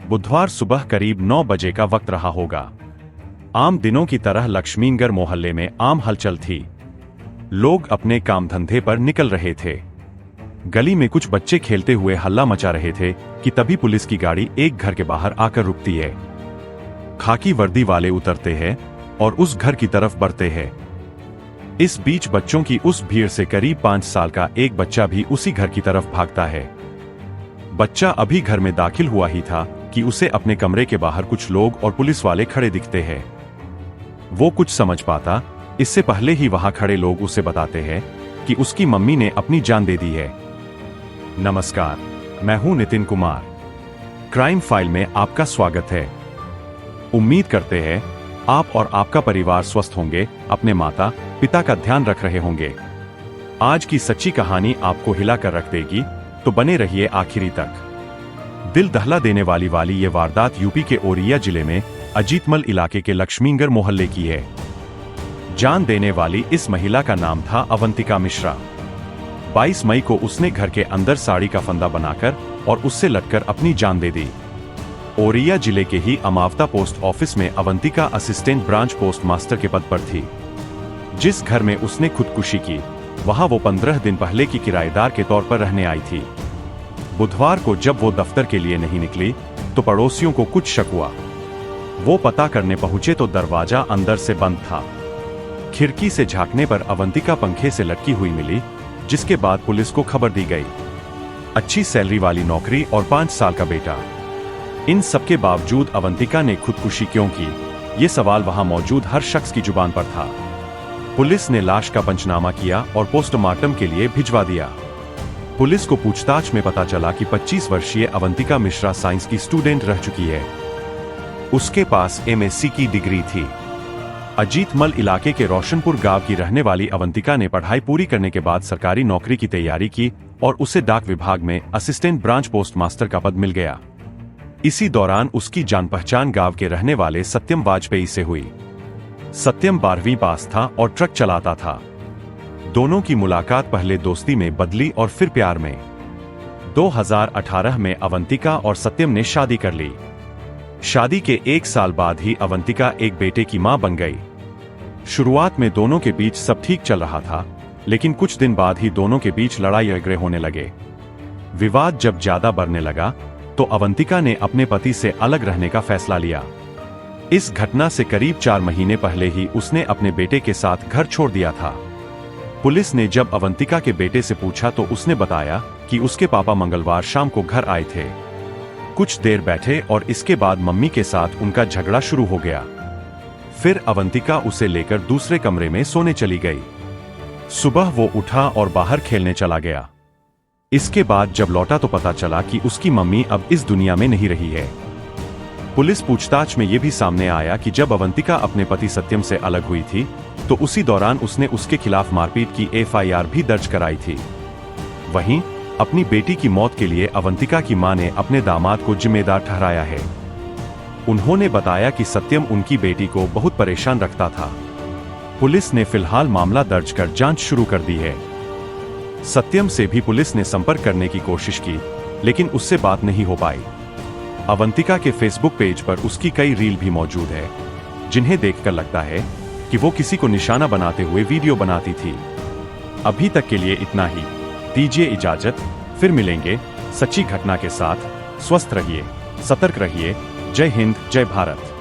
बुधवार सुबह करीब 9 बजे का वक्त रहा होगा। आम दिनों की तरह लक्ष्मीनगर मोहल्ले में आम हलचल थी। लोग अपने काम धंधे पर निकल रहे थे। गली में कुछ बच्चे खेलते हुए हल्ला मचा रहे थे कि तभी पुलिस की गाड़ी एक घर के बाहर आकर रुकती है। खाकी वर्दी वाले उतरते हैं और उस घर की तरफ बढ़ते हैं। इस बीच बच्चों की उस भीड़ से करीब 5 साल का एक बच्चा भी उसी घर की तरफ भागता है। बच्चा अभी घर में दाखिल हुआ ही था कि उसे अपने कमरे के बाहर कुछ लोग और पुलिस वाले खड़े दिखते हैं। वो कुछ समझ पाता इससे पहले ही वहां खड़े लोग उसे बताते हैं कि उसकी मम्मी ने अपनी जान दे दी है। नमस्कार, मैं हूं नितिन कुमार। क्राइम फाइल में आपका स्वागत है। उम्मीद करते हैं आप और आपका परिवार स्वस्थ होंगे, अपने माता पिता का ध्यान रख रहे होंगे। आज की सच्ची कहानी आपको हिला कर रख देगी, तो बने रहिए आखिरी तक। दिल दहला देने वाली ये वारदात यूपी के औरैया जिले में अजीतमल इलाके के लक्ष्मीनगर मोहल्ले की है। जान देने वाली इस महिला का नाम था अवंतिका मिश्रा। 22 मई को उसने घर के अंदर साड़ी का फंदा बनाकर और उससे लटकर अपनी जान दे दी। औरैया जिले के ही अमावता पोस्ट ऑफिस में Avantika assistant branch post master के पद पर थी। जिस घर में उसने खुदकुशी की, वहां वो 15 दिन पहले की किराएदार के तौर पर रहने आई थी। बुधवार को जब वो दफ्तर के लिए नहीं निकली, तो पड़ोसियों को कुछ शक हुआ। वो पता करने पहुंचे तो दरवाजा अंदर से बंद था। खिड़की से झांकने पर अवंतिका पंखे से लटकी हुई मिली, जिसके बाद पुलिस को खबर दी गई। अच्छी सैलरी वाली नौकरी और 5 साल का बेटा। इन सबके बावजूद अवंतिका ने खुदकुशी क्यों की, ये सवाल वहां मौजूद हर शख्स की जुबान पर था। पुलिस ने लाश का पंचनामा किया और पोस्टमार्टम के लिए भिजवा दिया। पुलिस को पूछताछ में पता चला कि 25 वर्षीय अवंतिका मिश्रा साइंस की स्टूडेंट रह चुकी है। उसके पास MSc की डिग्री थी। अजीतमल इलाके के रोशनपुर गांव की रहने वाली अवंतिका ने पढ़ाई पूरी करने के बाद सरकारी नौकरी की तैयारी की और उसे डाक विभाग में असिस्टेंट ब्रांच पोस्ट मास्टर का पद मिल गया। इसी दौरान उसकी जान पहचान गांव के रहने वाले सत्यम वाजपेयी से हुई। सत्यम 12वीं पास था और ट्रक चलाता था। दोनों की मुलाकात पहले दोस्ती में बदली और फिर प्यार में। 2018 में अवंतिका और सत्यम ने शादी कर ली। शादी के 1 साल बाद ही अवंतिका एक बेटे की मां बन गई। शुरुआत में दोनों के बीच सब ठीक चल रहा था, लेकिन कुछ दिन बाद ही दोनों के बीच लड़ाई झगड़े होने लगे। विवाद जब ज्यादा बढ़ने लगा, तो अवंतिका ने अपने पति से अलग रहने का फैसला लिया। इस घटना से करीब 4 महीने पहले ही उसने अपने बेटे के साथ घर छोड़ दिया था। पुलिस ने जब अवंतिका के बेटे से पूछा तो उसने बताया कि उसके पापा मंगलवार शाम को घर आए थे। कुछ देर बैठे और इसके बाद मम्मी के साथ उनका झगड़ा शुरू हो गया। फिर अवंतिका उसे लेकर दूसरे कमरे में सोने चली गई। सुबह वो उठा और बाहर खेलने चला गया। इसके बाद जब लौटा तो पता चला कि उसकी मम्मी अब इस दुनिया में नहीं रही है। पुलिस पूछताछ में यह भी सामने आया कि जब अवंतिका अपने पति सत्यम से अलग हुई थी, तो उसी दौरान उसने उसके खिलाफ मारपीट की FIR भी दर्ज कराई थी। वहीं अपनी बेटी की मौत के लिए अवंतिका की मां ने अपने दामाद को जिम्मेदार ठहराया है। उन्होंने बताया कि सत्यम उनकी बेटी को बहुत परेशान रखता था। पुलिस ने फिलहाल मामला दर्ज कर जांच शुरू कर दी है। सत्यम से भी पुलिस ने संपर्क करने की कोशिश की, लेकिन उससे बात नहीं हो पाई। अवंतिका के फेसबुक पेज पर उसकी कई रील भी मौजूद है, जिन्हें देखकर लगता है कि वो किसी को निशाना बनाते हुए वीडियो बनाती थी। अभी तक के लिए इतना ही। दीजिए इजाजत, फिर मिलेंगे सच्ची घटना के साथ। स्वस्थ रहिए, सतर्क रहिए। जय हिंद, जय भारत।